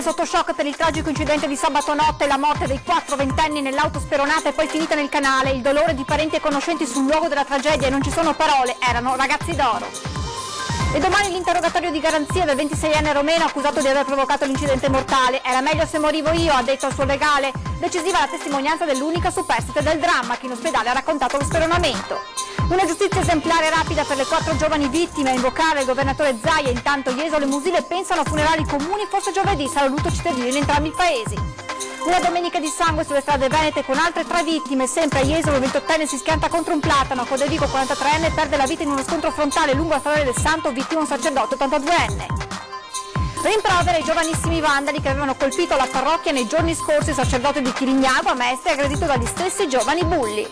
sotto shock per il tragico incidente di sabato notte, la morte dei 4 ventenni nell'auto speronata e poi finita nel canale, il dolore di parenti e conoscenti sul luogo della tragedia e non ci sono parole, erano ragazzi d'oro. E domani l'interrogatorio di garanzia del 26enne romeno accusato di aver provocato l'incidente mortale. Era meglio se morivo io, ha detto al suo legale. Decisiva la testimonianza dell'unica superstite del dramma che in ospedale ha raccontato lo speronamento. Una giustizia esemplare rapida per le 4 giovani vittime a invocare il governatore Zaia. Intanto Jesolo e Musile pensano a funerali comuni, forse giovedì sarà lutto cittadino in entrambi i paesi. Una domenica di sangue sulle strade venete con altre 3 vittime, sempre a Jesolo il 28enne si schianta contro un platano, a Codevico 43enne perde la vita in uno scontro frontale lungo la strada del Santo, vittima un sacerdote 82enne. Rimprovera i giovanissimi vandali che avevano colpito la parrocchia nei giorni scorsi, il sacerdote di Chirignago a Mestre aggredito dagli stessi giovani bulli.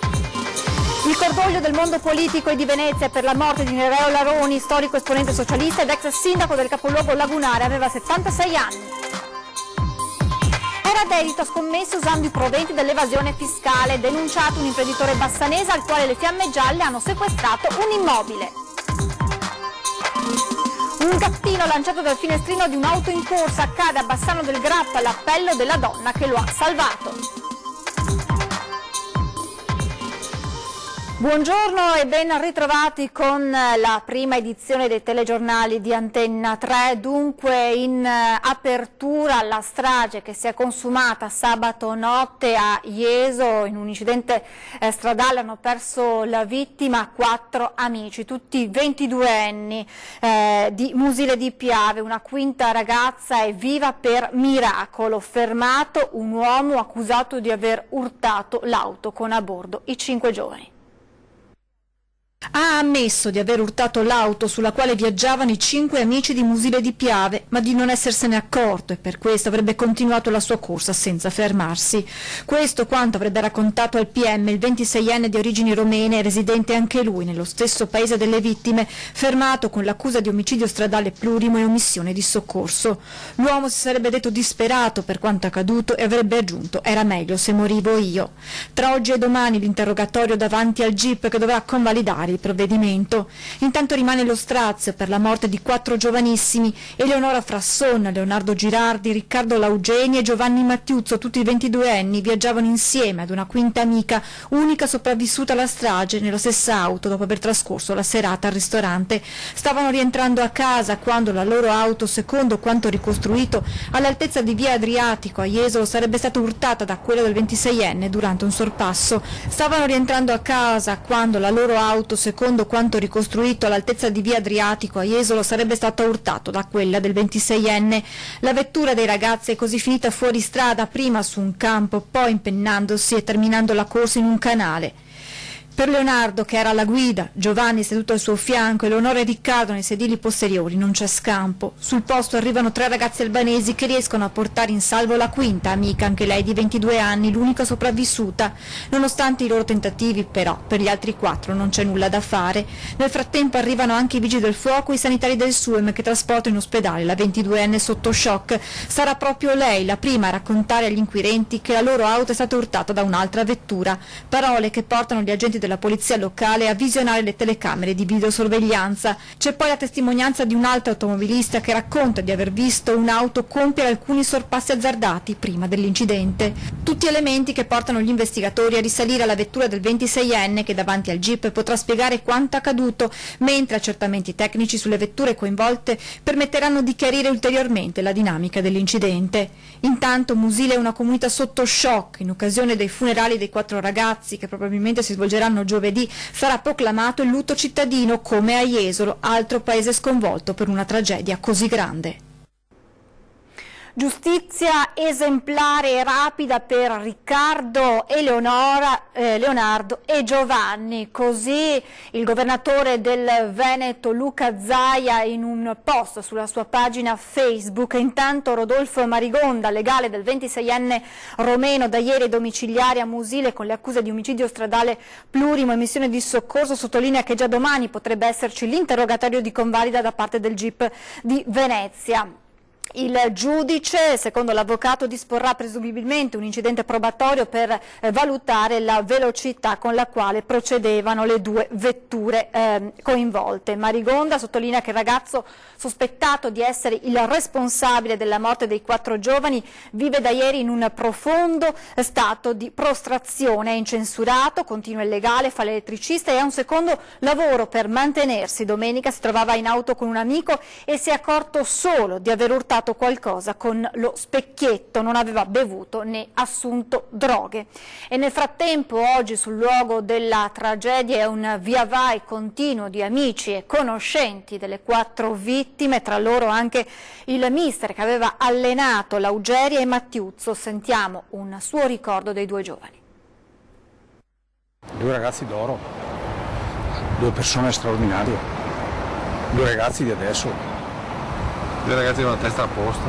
Il cordoglio del mondo politico e di Venezia per la morte di Nereo Laroni, storico esponente socialista ed ex sindaco del capoluogo lagunare, aveva 76 anni. Era dedito a scommesse usando i proventi dell'evasione fiscale, denunciato un imprenditore bassanese al quale le fiamme gialle hanno sequestrato un immobile. Un gattino lanciato dal finestrino di un'auto in corsa accade a Bassano del Grappa all'appello della donna che lo ha salvato. Buongiorno e ben ritrovati con la prima edizione dei telegiornali di Antenna 3. Dunque in apertura la strage che si è consumata sabato notte a Jesolo, in un incidente stradale hanno perso la vittima 4 amici, tutti 22enni di Musile di Piave. Una quinta ragazza è viva per miracolo, fermato un uomo accusato di aver urtato l'auto con a bordo i 5 giovani. Ha ammesso di aver urtato l'auto sulla quale viaggiavano i 5 amici di Musile di Piave, ma di non essersene accorto e per questo avrebbe continuato la sua corsa senza fermarsi. Questo quanto avrebbe raccontato al PM il 26enne di origini romene, residente anche lui nello stesso paese delle vittime, fermato con l'accusa di omicidio stradale plurimo e omissione di soccorso. L'uomo si sarebbe detto disperato per quanto accaduto e avrebbe aggiunto «era meglio se morivo io». Tra oggi e domani l'interrogatorio davanti al GIP che dovrà convalidare il provvedimento. Intanto rimane lo strazio per la morte di 4 giovanissimi, Eleonora Frasson, Leonardo Girardi, Riccardo Laugeni e Giovanni Mattiuzzo, tutti 22enni, viaggiavano insieme ad una quinta amica, unica sopravvissuta alla strage, nella stessa auto dopo aver trascorso la serata al ristorante. Stavano rientrando a casa quando la loro auto, secondo quanto ricostruito, all'altezza di via Adriatico a Jesolo sarebbe stata urtata da quella del 26enne durante un sorpasso. Stavano rientrando a casa quando la loro auto, secondo quanto ricostruito all'altezza di via Adriatico a Jesolo, sarebbe stato urtato da quella del 26enne. La vettura dei ragazzi è così finita fuori strada, prima su un campo, poi impennandosi e terminando la corsa in un canale. Per Leonardo, che era alla guida, Giovanni seduto al suo fianco, Eleonora e Riccardo nei sedili posteriori, non c'è scampo. Sul posto arrivano 3 ragazzi albanesi che riescono a portare in salvo la quinta amica, anche lei di 22 anni, l'unica sopravvissuta. Nonostante i loro tentativi, però, per gli altri 4 non c'è nulla da fare. Nel frattempo arrivano anche i vigili del fuoco e i sanitari del SUEM che trasportano in ospedale la 22enne sotto shock. Sarà proprio lei la prima a raccontare agli inquirenti che la loro auto è stata urtata da un'altra vettura. Parole che portano gli agenti della polizia locale a visionare le telecamere di videosorveglianza. C'è poi la testimonianza di un altro automobilista che racconta di aver visto un'auto compiere alcuni sorpassi azzardati prima dell'incidente. Tutti elementi che portano gli investigatori a risalire alla vettura del 26enne che davanti al GIP potrà spiegare quanto accaduto, mentre accertamenti tecnici sulle vetture coinvolte permetteranno di chiarire ulteriormente la dinamica dell'incidente. Intanto Musile è una comunità sotto shock. In occasione dei funerali dei 4 ragazzi, che probabilmente si svolgeranno giovedì, sarà proclamato il lutto cittadino come a Jesolo, altro paese sconvolto per una tragedia così grande. Giustizia esemplare e rapida per Riccardo e Leonardo e Giovanni, così il governatore del Veneto Luca Zaia in un post sulla sua pagina Facebook. Intanto Rodolfo Marigonda, legale del 26enne romeno da ieri domiciliare a Musile con le accuse di omicidio stradale plurimo e missione di soccorso, sottolinea che già domani potrebbe esserci l'interrogatorio di convalida da parte del GIP di Venezia. Il giudice, secondo l'avvocato, disporrà presumibilmente un incidente probatorio per valutare la velocità con la quale procedevano le due vetture coinvolte. Marigonda sottolinea che il ragazzo sospettato di essere il responsabile della morte dei 4 giovani vive da ieri in un profondo stato di prostrazione, è incensurato, continua illegale, fa l'elettricista e ha un secondo lavoro per mantenersi. Domenica si trovava in auto con un amico e si è accorto solo di aver urtato qualcosa con lo specchietto, non aveva bevuto né assunto droghe. E nel frattempo oggi sul luogo della tragedia è un via vai continuo di amici e conoscenti delle 4 vittime, tra loro anche il mister che aveva allenato l'Augeria e Mattiuzzo. Sentiamo un suo ricordo dei 2 giovani. 2 ragazzi d'oro, 2 persone straordinarie, 2 ragazzi di adesso. 2 ragazzi con la testa a posto.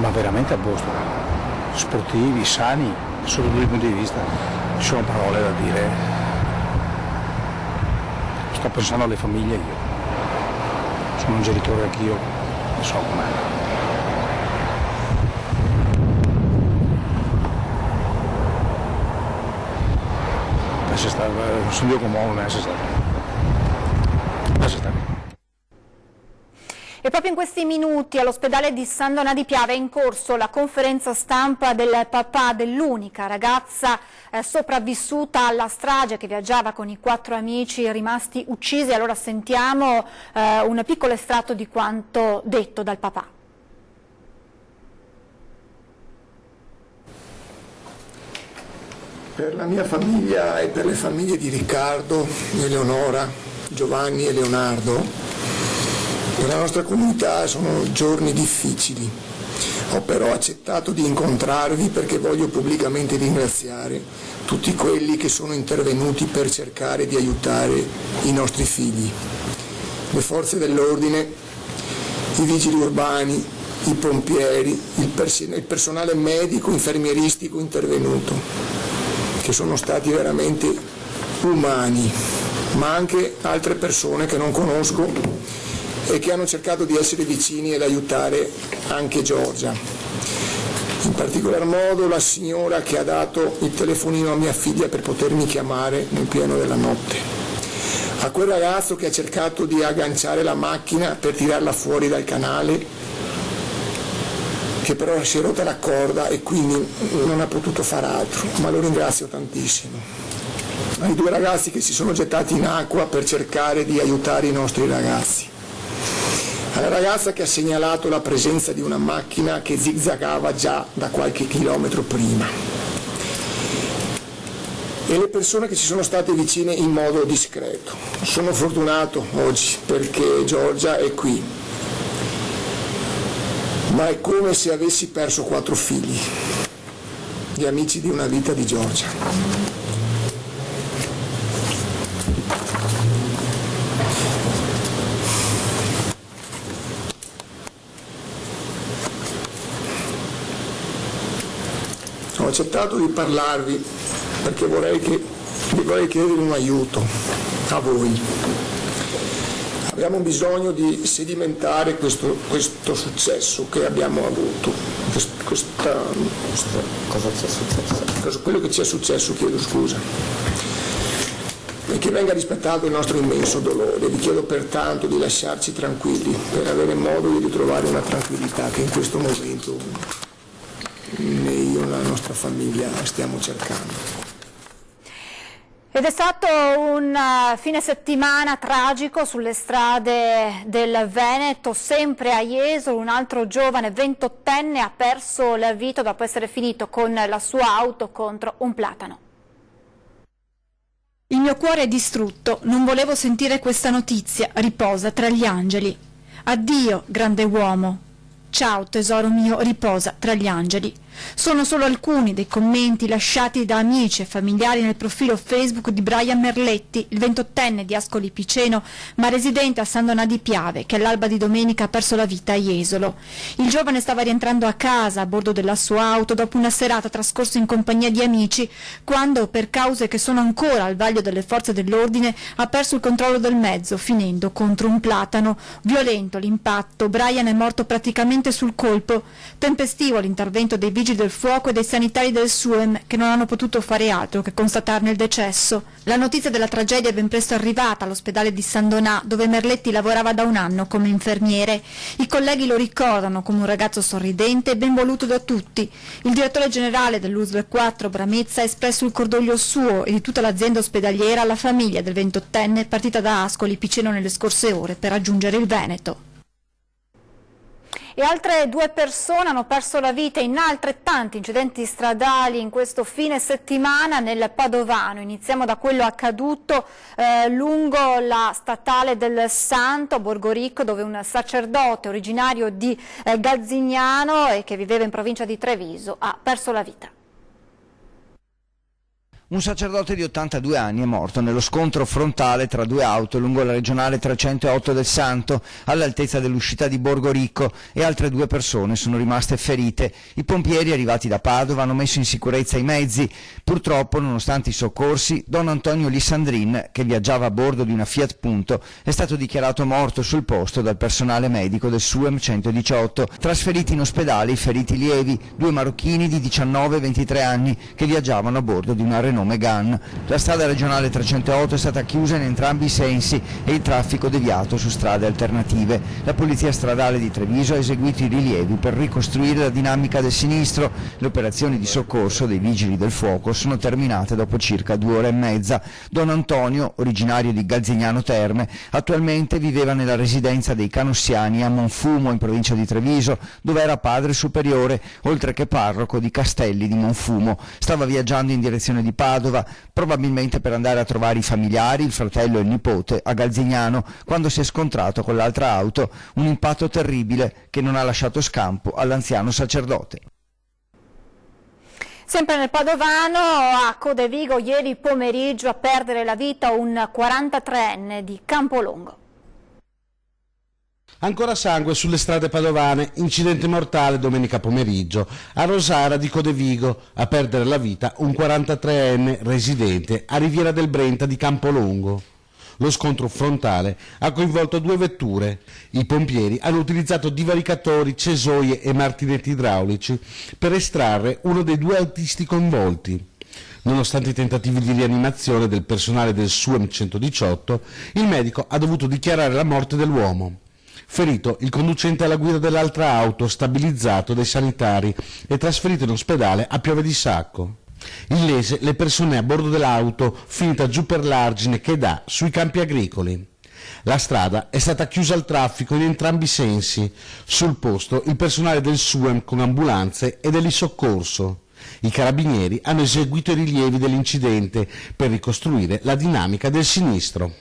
Ma veramente a posto. Sportivi, sani, sotto 2 punti di vista. Ci sono parole da dire. Sto pensando alle famiglie io. Sono un genitore anch'io, ne so com'è. Non sono io come uomo, non è stato. E proprio in questi minuti all'ospedale di San Donà di Piave è in corso la conferenza stampa del papà dell'unica ragazza sopravvissuta alla strage che viaggiava con i 4 amici rimasti uccisi. Allora sentiamo un piccolo estratto di quanto detto dal papà. Per la mia famiglia e per le famiglie di Riccardo, Eleonora, Giovanni e Leonardo, per la nostra comunità sono giorni difficili. Ho però accettato di incontrarvi perché voglio pubblicamente ringraziare tutti quelli che sono intervenuti per cercare di aiutare i nostri figli. Le forze dell'ordine, i vigili urbani, i pompieri, il personale medico, infermieristico intervenuto, che sono stati veramente umani, ma anche altre persone che non conosco e che hanno cercato di essere vicini ed aiutare anche Giorgia. In particolar modo la signora che ha dato il telefonino a mia figlia per potermi chiamare nel pieno della notte. A quel ragazzo che ha cercato di agganciare la macchina per tirarla fuori dal canale, che però si è rotta la corda e quindi non ha potuto far altro, ma lo ringrazio tantissimo. Ai 2 ragazzi che si sono gettati in acqua per cercare di aiutare i nostri ragazzi. Alla ragazza che ha segnalato la presenza di una macchina che zigzagava già da qualche chilometro prima. E le persone che ci sono state vicine in modo discreto. Sono fortunato oggi perché Giorgia è qui, ma è come se avessi perso 4 figli, gli amici di una vita di Giorgia. Ho accettato di parlarvi perché vorrei chiedervi un aiuto a voi. Abbiamo bisogno di sedimentare questo successo che abbiamo avuto, Cosa ci è successo? quello che ci è successo, chiedo scusa, e che venga rispettato il nostro immenso dolore. Vi chiedo pertanto di lasciarci tranquilli per avere modo di ritrovare una tranquillità che in questo momento né io né la nostra famiglia stiamo cercando. Ed è stato un fine settimana tragico sulle strade del Veneto, sempre a Jesolo. Un altro giovane 28enne ha perso la vita dopo essere finito con la sua auto contro un platano. Il mio cuore è distrutto, non volevo sentire questa notizia, riposa tra gli angeli. Addio, grande uomo. Ciao, tesoro mio, riposa tra gli angeli. Sono solo alcuni dei commenti lasciati da amici e familiari nel profilo Facebook di Brian Merletti, il 28enne di Ascoli Piceno, ma residente a San Donà di Piave, che all'alba di domenica ha perso la vita a Jesolo. Il giovane stava rientrando a casa a bordo della sua auto dopo una serata trascorsa in compagnia di amici, quando, per cause che sono ancora al vaglio delle forze dell'ordine, ha perso il controllo del mezzo, finendo contro un platano. Violento l'impatto, Brian è morto praticamente sul colpo. Tempestivo l'intervento dei vigili del fuoco e dei sanitari del SUEM, che non hanno potuto fare altro che constatarne il decesso. La notizia della tragedia è ben presto arrivata all'ospedale di San Donà, dove Merletti lavorava da un anno come infermiere. I colleghi lo ricordano come un ragazzo sorridente e ben voluto da tutti. Il direttore generale dell'USL 4, Bramezza, ha espresso il cordoglio suo e di tutta l'azienda ospedaliera alla famiglia del 28enne partita da Ascoli Piceno nelle scorse ore per raggiungere il Veneto. E altre 2 persone hanno perso la vita in altrettanti incidenti stradali in questo fine settimana nel Padovano. Iniziamo da quello accaduto lungo la statale del Santo a Borgoricco, dove un sacerdote originario di Gazzignano e che viveva in provincia di Treviso ha perso la vita. Un sacerdote di 82 anni è morto nello scontro frontale tra 2 auto lungo la regionale 308 del Santo, all'altezza dell'uscita di Borgoricco, e altre 2 persone sono rimaste ferite. I pompieri arrivati da Padova hanno messo in sicurezza i mezzi. Purtroppo, nonostante i soccorsi, Don Antonio Lissandrin, che viaggiava a bordo di una Fiat Punto, è stato dichiarato morto sul posto dal personale medico del SUEM 118. Trasferiti in ospedale i feriti lievi, 2 marocchini di 19 e 23 anni che viaggiavano a bordo di una Renault Megane. La strada regionale 308 è stata chiusa in entrambi i sensi e il traffico deviato su strade alternative. La Polizia Stradale di Treviso ha eseguito i rilievi per ricostruire la dinamica del sinistro. Le operazioni di soccorso dei Vigili del Fuoco sono terminate dopo circa 2 ore e mezza. Don Antonio, originario di Gazzignano Terme, attualmente viveva nella residenza dei Canossiani a Monfumo, in provincia di Treviso, dove era padre superiore, oltre che parroco di Castelli di Monfumo. Stava viaggiando in direzione di Padova, probabilmente per andare a trovare i familiari, il fratello e il nipote, a Gazzignano, quando si è scontrato con l'altra auto, un impatto terribile che non ha lasciato scampo all'anziano sacerdote. Sempre nel Padovano, a Codevigo, ieri pomeriggio a perdere la vita un 43enne di Campolongo. Ancora sangue sulle strade padovane, incidente mortale domenica pomeriggio, a Rosara di Codevigo, a perdere la vita un 43enne residente a Riviera del Brenta di Campolongo. Lo scontro frontale ha coinvolto 2 vetture. I pompieri hanno utilizzato divaricatori, cesoie e martinetti idraulici per estrarre uno dei 2 autisti coinvolti. Nonostante i tentativi di rianimazione del personale del SUEM 118, il medico ha dovuto dichiarare la morte dell'uomo. Ferito il conducente alla guida dell'altra auto, stabilizzato dai sanitari e trasferito in ospedale a Piave di Sacco. Illese le persone a bordo dell'auto finita giù per l'argine che dà sui campi agricoli. La strada è stata chiusa al traffico in entrambi i sensi. Sul posto il personale del SUEM con ambulanze e dell'isoccorso. I carabinieri hanno eseguito i rilievi dell'incidente per ricostruire la dinamica del sinistro.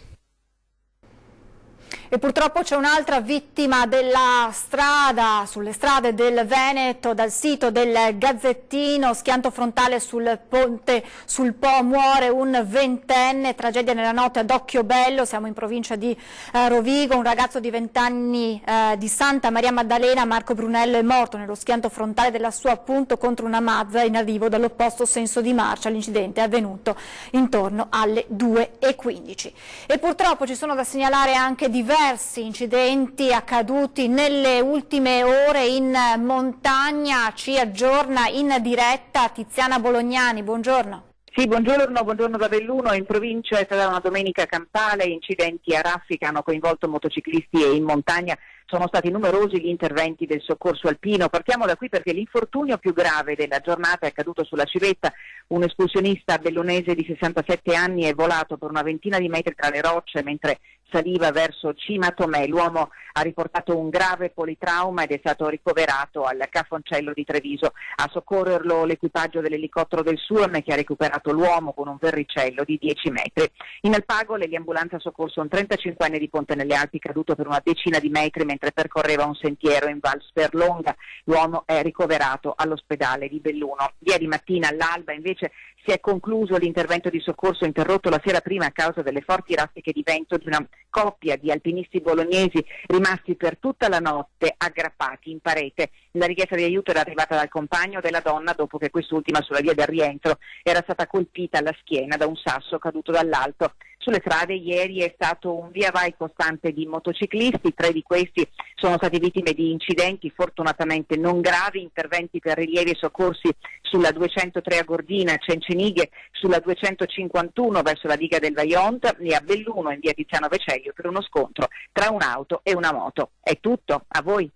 E purtroppo c'è un'altra vittima della strada, sulle strade del Veneto, dal sito del Gazzettino, schianto frontale sul ponte sul Po, muore un 20enne, tragedia nella notte ad Occhiobello, siamo in provincia di Rovigo, un ragazzo di 20 anni di Santa Maria Maddalena, Marco Brunello, è morto nello schianto frontale della sua appunto contro una Mazda in arrivo dall'opposto senso di marcia. L'incidente è avvenuto intorno alle 2:15. E purtroppo ci sono da segnalare anche diversi incidenti accaduti nelle ultime ore in montagna. Ci aggiorna in diretta Tiziana Bolognani, buongiorno. Sì, buongiorno da Belluno. In provincia è stata una domenica campale, incidenti a raffica hanno coinvolto motociclisti e in montagna sono stati numerosi gli interventi del soccorso alpino. Partiamo da qui perché l'infortunio più grave della giornata è accaduto sulla Civetta. Un escursionista bellunese di 67 anni è volato per una ventina di metri tra le rocce mentre saliva verso Cima Tomè. L'uomo ha riportato un grave politrauma ed è stato ricoverato al Cafoncello di Treviso. A soccorrerlo l'equipaggio dell'elicottero del SURM, che ha recuperato l'uomo con un verricello di 10 metri. In Alpagole l'ambulanza ha soccorso un 35enne di Ponte nelle Alpi caduto per una decina di metri mentre percorreva un sentiero in Val Sperlonga. L'uomo è ricoverato all'ospedale di Belluno. Ieri mattina all'alba invece si è concluso l'intervento di soccorso interrotto la sera prima a causa delle forti raffiche di vento di una coppia di alpinisti bolognesi rimasti per tutta la notte aggrappati in parete. La richiesta di aiuto era arrivata dal compagno della donna dopo che quest'ultima sulla via del rientro era stata colpita alla schiena da un sasso caduto dall'alto. Sulle strade ieri è stato un via vai costante di motociclisti, 3 di questi sono stati vittime di incidenti fortunatamente non gravi, interventi per rilievi e soccorsi sulla 203 a Gordina, a Cencenighe, sulla 251 verso la diga del Vajont e a Belluno in via Tiziano Veceglio per uno scontro tra un'auto e una moto. È tutto, a voi.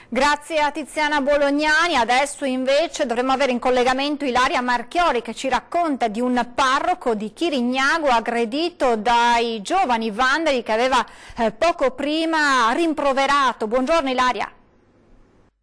Grazie a Tiziana Bolognani. Adesso invece dovremmo avere in collegamento Ilaria Marchiori che ci racconta di un parroco di Chirignago aggredito dai giovani vandali che aveva poco prima rimproverato. Buongiorno Ilaria.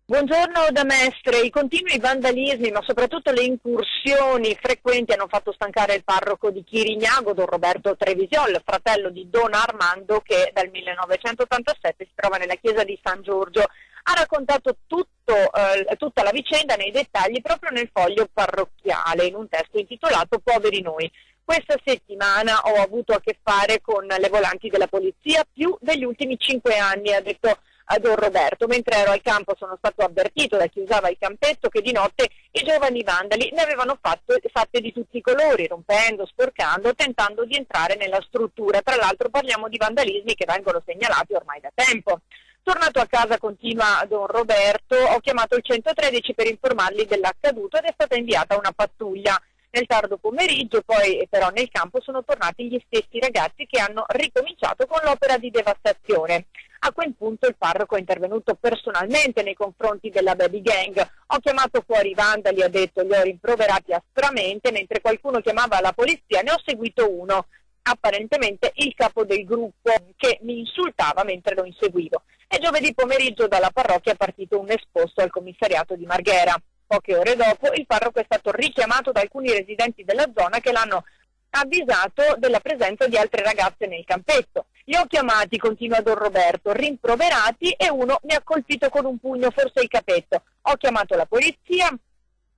Buongiorno da Mestre. I continui vandalismi ma soprattutto le incursioni frequenti hanno fatto stancare il parroco di Chirignago, Don Roberto Trevisiol, fratello di Don Armando, che dal 1987 si trova nella chiesa di San Giorgio. Ha raccontato tutta la vicenda nei dettagli proprio nel foglio parrocchiale, in un testo intitolato Poveri noi. Questa settimana ho avuto a che fare con le volanti della polizia più degli ultimi 5 anni, ha detto a Don Roberto. Mentre ero al campo sono stato avvertito da chi usava il campetto che di notte i giovani vandali ne avevano fatte di tutti i colori, rompendo, sporcando, tentando di entrare nella struttura. Tra l'altro parliamo di vandalismi che vengono segnalati ormai da tempo. Tornato a casa, continua Don Roberto, ho chiamato il 113 per informarli dell'accaduto ed è stata inviata una pattuglia. Nel tardo pomeriggio poi però nel campo sono tornati gli stessi ragazzi che hanno ricominciato con l'opera di devastazione. A quel punto il parroco è intervenuto personalmente nei confronti della baby gang. Ho chiamato fuori i vandali, ha detto, li ho rimproverati aspramente, mentre qualcuno chiamava la polizia ne ho seguito uno, apparentemente il capo del gruppo, che mi insultava mentre lo inseguivo. E giovedì pomeriggio dalla parrocchia è partito un esposto al commissariato di Marghera. Poche ore dopo il parroco è stato richiamato da alcuni residenti della zona che l'hanno avvisato della presenza di altre ragazze nel campetto. Li ho chiamati, continua Don Roberto, rimproverati e uno mi ha colpito con un pugno, forse il capetto. Ho chiamato la polizia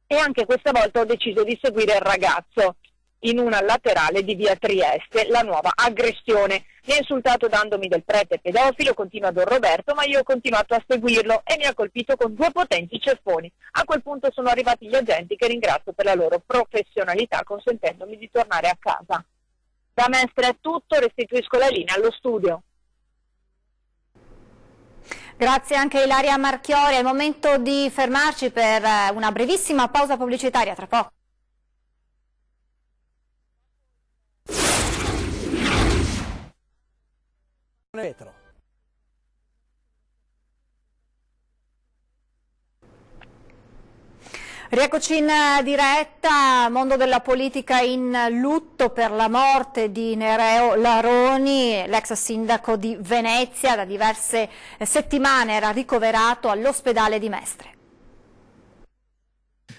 e anche questa volta ho deciso di seguire il ragazzo in una laterale di via Trieste, la nuova aggressione. Mi ha insultato dandomi del prete pedofilo, continua Don Roberto, ma io ho continuato a seguirlo e mi ha colpito con 2 potenti ceffoni. A quel punto sono arrivati gli agenti che ringrazio per la loro professionalità, consentendomi di tornare a casa. Da Mestre è tutto, restituisco la linea allo studio. Grazie anche a Ilaria Marchiori. È il momento di fermarci per una brevissima pausa pubblicitaria, tra poco. Retro. Rieccoci in diretta. Mondo della politica in lutto per la morte di Nereo Laroni, l'ex sindaco di Venezia. Da diverse settimane era ricoverato all'ospedale di Mestre.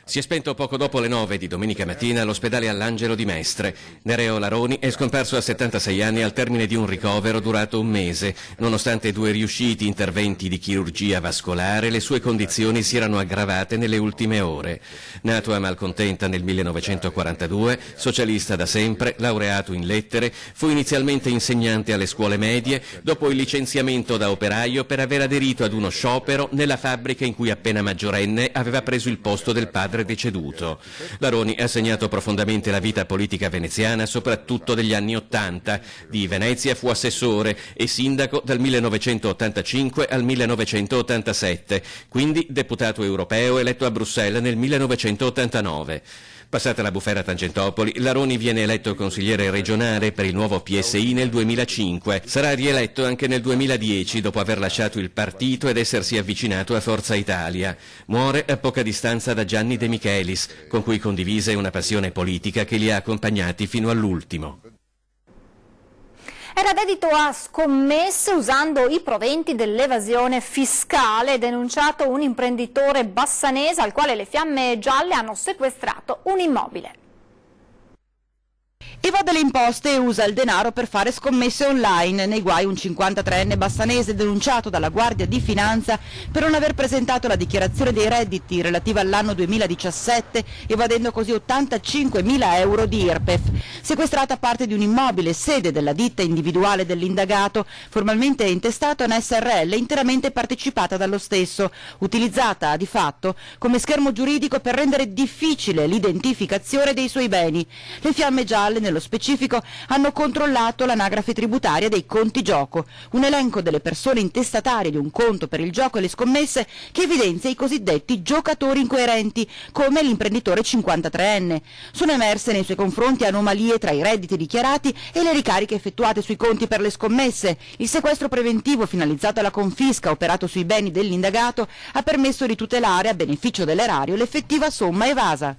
Si è spento poco dopo le 9 di domenica mattina all'ospedale All'Angelo di Mestre. Nereo Laroni è scomparso a 76 anni al termine di un ricovero durato un mese. Nonostante 2 riusciti interventi di chirurgia vascolare, le sue condizioni si erano aggravate nelle ultime ore. Nato a Malcontenta nel 1942, socialista da sempre, laureato in lettere, fu inizialmente insegnante alle scuole medie, dopo il licenziamento da operaio per aver aderito ad uno sciopero nella fabbrica in cui appena maggiorenne aveva preso il posto del padre deceduto. Laroni ha segnato profondamente la vita politica veneziana, soprattutto degli anni '80. Di Venezia fu assessore e sindaco dal 1985 al 1987, quindi deputato europeo eletto a Bruxelles nel 1989. Passata la bufera Tangentopoli, Laroni viene eletto consigliere regionale per il nuovo PSI nel 2005. Sarà rieletto anche nel 2010 dopo aver lasciato il partito ed essersi avvicinato a Forza Italia. Muore a poca distanza da Gianni De Michelis, con cui condivise una passione politica che li ha accompagnati fino all'ultimo. Era dedito a scommesse usando i proventi dell'evasione fiscale, denunciato un imprenditore bassanese al quale le fiamme gialle hanno sequestrato un immobile. Evade le imposte e usa il denaro per fare scommesse online. Nei guai un 53enne bassanese denunciato dalla Guardia di Finanza per non aver presentato la dichiarazione dei redditi relativa all'anno 2017, evadendo così 85.000 euro di IRPEF. Sequestrata parte di un immobile, sede della ditta individuale dell'indagato, formalmente intestato a una SRL interamente partecipata dallo stesso, utilizzata di fatto come schermo giuridico per rendere difficile l'identificazione dei suoi beni. Le fiamme gialle, nello specifico, hanno controllato l'anagrafe tributaria dei conti gioco, un elenco delle persone intestatarie di un conto per il gioco e le scommesse che evidenzia i cosiddetti giocatori incoerenti, come l'imprenditore 53enne. Sono emerse nei suoi confronti anomalie tra i redditi dichiarati e le ricariche effettuate sui conti per le scommesse. Il sequestro preventivo finalizzato alla confisca operato sui beni dell'indagato ha permesso di tutelare a beneficio dell'erario l'effettiva somma evasa.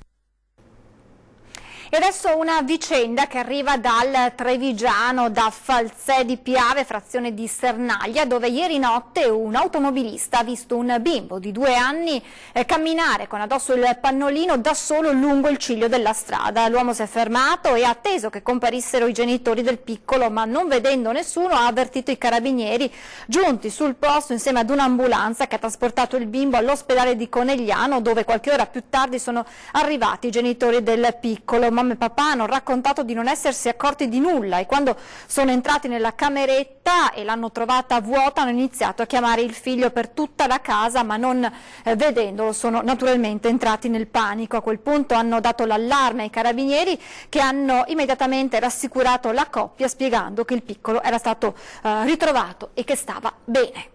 E adesso una vicenda che arriva dal Trevigiano, da Falzè di Piave, frazione di Sernaglia, dove ieri notte un automobilista ha visto un bimbo di 2 anni camminare con addosso il pannolino da solo lungo il ciglio della strada. L'uomo si è fermato e ha atteso che comparissero i genitori del piccolo, ma non vedendo nessuno ha avvertito i carabinieri, giunti sul posto insieme ad un'ambulanza che ha trasportato il bimbo all'ospedale di Conegliano, dove qualche ora più tardi sono arrivati i genitori del piccolo. Mamma e papà hanno raccontato di non essersi accorti di nulla e quando sono entrati nella cameretta e l'hanno trovata vuota hanno iniziato a chiamare il figlio per tutta la casa, ma non vedendolo sono naturalmente entrati nel panico. A quel punto hanno dato l'allarme ai carabinieri, che hanno immediatamente rassicurato la coppia spiegando che il piccolo era stato ritrovato e che stava bene.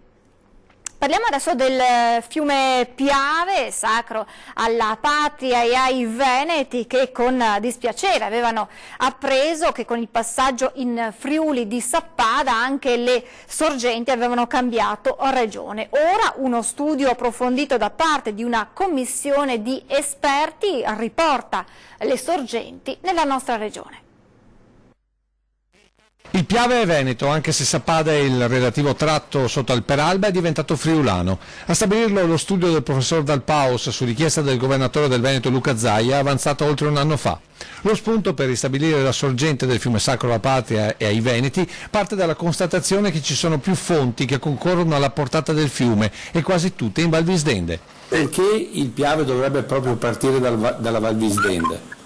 Parliamo adesso del fiume Piave, sacro alla patria e ai veneti, che con dispiacere avevano appreso che con il passaggio in Friuli di Sappada anche le sorgenti avevano cambiato regione. Ora uno studio approfondito da parte di una commissione di esperti riporta le sorgenti nella nostra regione. Il Piave è veneto, anche se Sappada e il relativo tratto sotto al Peralba è diventato friulano. A stabilirlo lo studio del professor Dal Paus su richiesta del governatore del Veneto Luca Zaia, avanzato oltre un anno fa. Lo spunto per ristabilire la sorgente del fiume sacro alla patria e ai veneti parte dalla constatazione che ci sono più fonti che concorrono alla portata del fiume e quasi tutte in Val Visdende. Perché il Piave dovrebbe proprio partire dalla Val Visdende?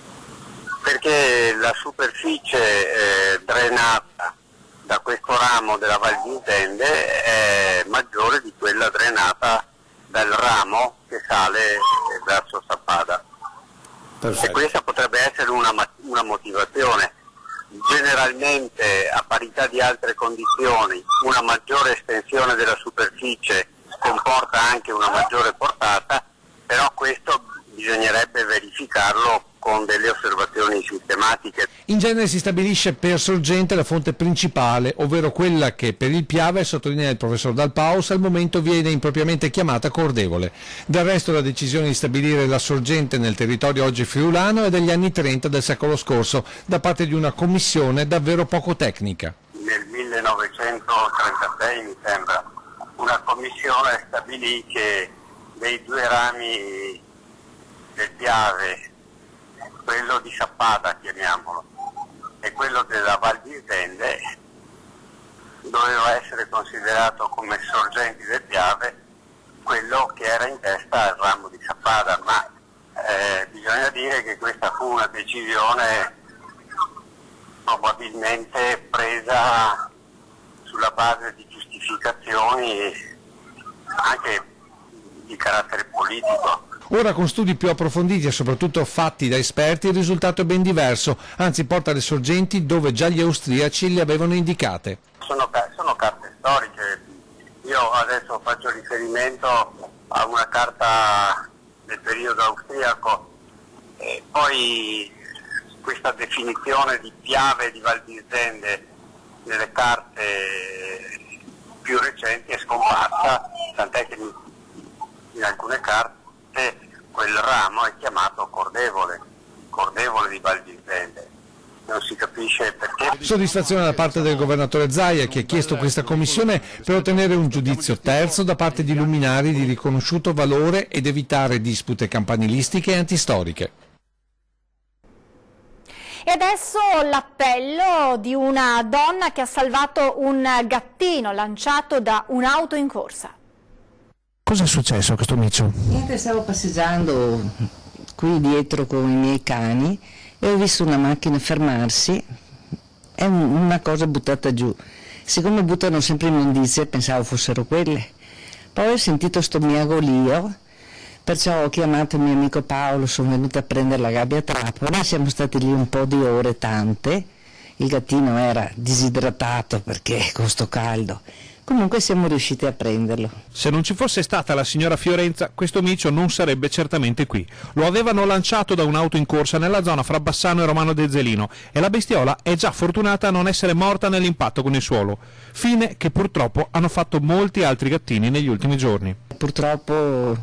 Perché la superficie drenata da questo ramo della Val Visdende è maggiore di quella drenata dal ramo che sale verso Sappada. Perfetto. E questa potrebbe essere una motivazione. Generalmente, a parità di altre condizioni, una maggiore estensione della superficie comporta anche una maggiore portata, però questo bisognerebbe verificarlo con delle osservazioni sistematiche. In genere si stabilisce per sorgente la fonte principale, ovvero quella che per il Piave, sottolinea il professor Dal Paus, al momento viene impropriamente chiamata cordevole. Del resto la decisione di stabilire la sorgente nel territorio oggi friulano è degli anni 30 del secolo scorso, da parte di una commissione davvero poco tecnica. Nel 1936 mi sembra, una commissione stabilì che dei 2 rami del Piave, quello di Sappada chiamiamolo, e quello della Val Visdende, doveva essere considerato come sorgenti del Piave quello che era in testa al ramo di Sappada, ma bisogna dire che questa fu una decisione probabilmente presa sulla base di giustificazioni anche di carattere politico. Ora, con studi più approfonditi e soprattutto fatti da esperti, il risultato è ben diverso, anzi porta le sorgenti dove già gli austriaci le avevano indicate. Sono carte storiche. Io adesso faccio riferimento a una carta del periodo austriaco, e poi questa definizione di Piave di Val Visdende nelle carte più recenti è scomparsa, tant'è che in alcune carte quel ramo è chiamato cordevole di Val Visdende. non si capisce perché. Soddisfazione da parte del governatore Zaia, che ha chiesto questa commissione per ottenere un giudizio terzo da parte di luminari di riconosciuto valore ed evitare dispute campanilistiche e antistoriche. E adesso l'appello di una donna che ha salvato un gattino lanciato da un'auto in corsa. Cosa è successo a questo micio? Niente, stavo passeggiando qui dietro con i miei cani e ho visto una macchina fermarsi e una cosa buttata giù. Siccome buttano sempre immondizie, pensavo fossero quelle. Poi ho sentito sto miagolio, perciò ho chiamato il mio amico Paolo, sono venuta a prendere la gabbia trappola, siamo stati lì un po' di ore, tante. Il gattino era disidratato perché con sto caldo. Comunque siamo riusciti a prenderlo. Se non ci fosse stata la signora Fiorenza, questo micio non sarebbe certamente qui. Lo avevano lanciato da un'auto in corsa nella zona fra Bassano e Romano d'Ezzelino e la bestiola è già fortunata a non essere morta nell'impatto con il suolo. Fine che purtroppo hanno fatto molti altri gattini negli ultimi giorni. Purtroppo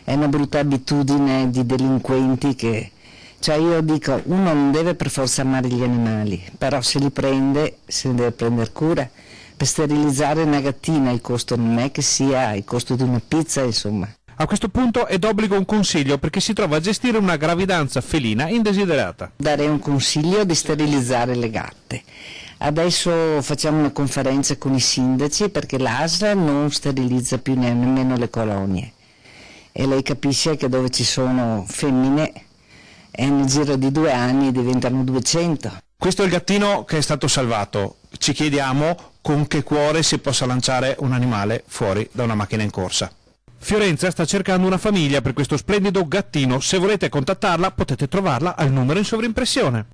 è una brutta abitudine di delinquenti che... Cioè io dico, uno non deve per forza amare gli animali, però se li prende se ne deve prendere cura. Per sterilizzare una gattina il costo non è che sia il costo di una pizza, insomma. A questo punto è d'obbligo un consiglio perché si trova a gestire una gravidanza felina indesiderata. Darei un consiglio di sterilizzare le gatte. Adesso facciamo una conferenza con i sindaci perché l'ASL non sterilizza più nemmeno le colonie. E lei capisce che dove ci sono femmine nel giro di 2 anni diventano 200. Questo è il gattino che è stato salvato. Ci chiediamo con che cuore si possa lanciare un animale fuori da una macchina in corsa. Fiorenza sta cercando una famiglia per questo splendido gattino. Se volete contattarla potete trovarla al numero in sovrimpressione.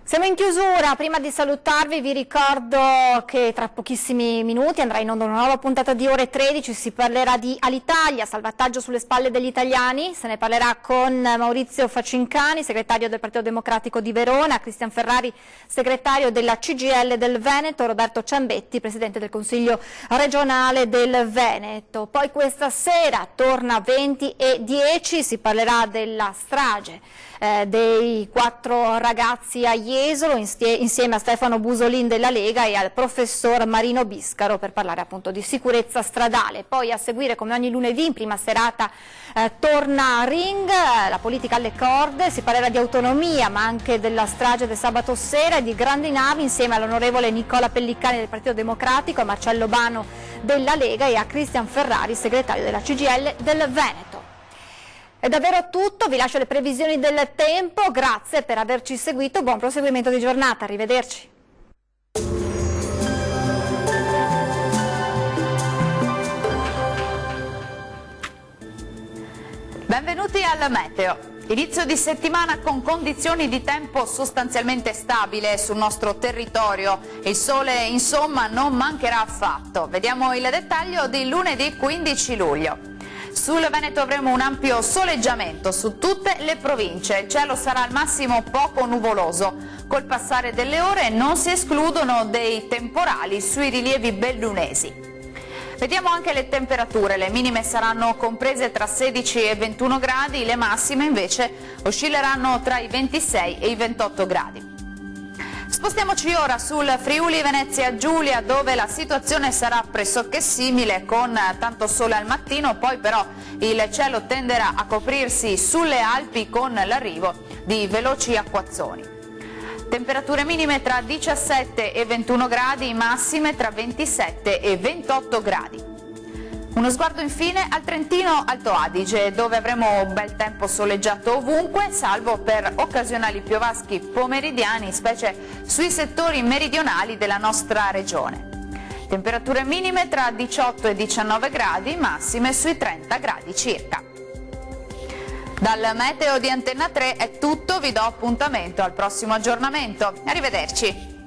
Siamo in chiusura, prima di salutarvi vi ricordo che tra pochissimi minuti andrà in onda una nuova puntata di Ore 13, si parlerà di Alitalia, salvataggio sulle spalle degli italiani, se ne parlerà con Maurizio Facincani, segretario del Partito Democratico di Verona, Cristian Ferrari, segretario della CGIL del Veneto, Roberto Ciambetti, presidente del Consiglio regionale del Veneto. Poi questa sera torna 20:10, si parlerà della strage dei 4 ragazzi a Jesolo insieme a Stefano Busolin della Lega e al professor Marino Biscaro per parlare appunto di sicurezza stradale. Poi a seguire come ogni lunedì in prima serata torna Ring, la politica alle corde, si parlerà di autonomia ma anche della strage del sabato sera e di grandi navi insieme all'onorevole Nicola Pellicani del Partito Democratico, a Marcello Bano della Lega e a Cristian Ferrari, segretario della CGIL del Veneto. È davvero tutto, vi lascio le previsioni del tempo, grazie per averci seguito, buon proseguimento di giornata, arrivederci. Benvenuti al Meteo. Inizio di settimana con condizioni di tempo sostanzialmente stabile sul nostro territorio. Il sole insomma non mancherà affatto. Vediamo il dettaglio di lunedì 15 luglio. Sul Veneto avremo un ampio soleggiamento su tutte le province, il cielo sarà al massimo poco nuvoloso. Col passare delle ore non si escludono dei temporali sui rilievi bellunesi. Vediamo anche le temperature, le minime saranno comprese tra 16 e 21 gradi, le massime invece oscilleranno tra i 26 e i 28 gradi. Spostiamoci ora sul Friuli Venezia Giulia dove la situazione sarà pressoché simile con tanto sole al mattino, poi però il cielo tenderà a coprirsi sulle Alpi con l'arrivo di veloci acquazzoni. Temperature minime tra 17 e 21 gradi, massime tra 27 e 28 gradi. Uno sguardo infine al Trentino Alto Adige, dove avremo un bel tempo soleggiato ovunque, salvo per occasionali piovaschi pomeridiani, specie sui settori meridionali della nostra regione. Temperature minime tra 18 e 19 gradi, massime sui 30 gradi circa. Dal meteo di Antenna 3 è tutto, vi do appuntamento al prossimo aggiornamento. Arrivederci.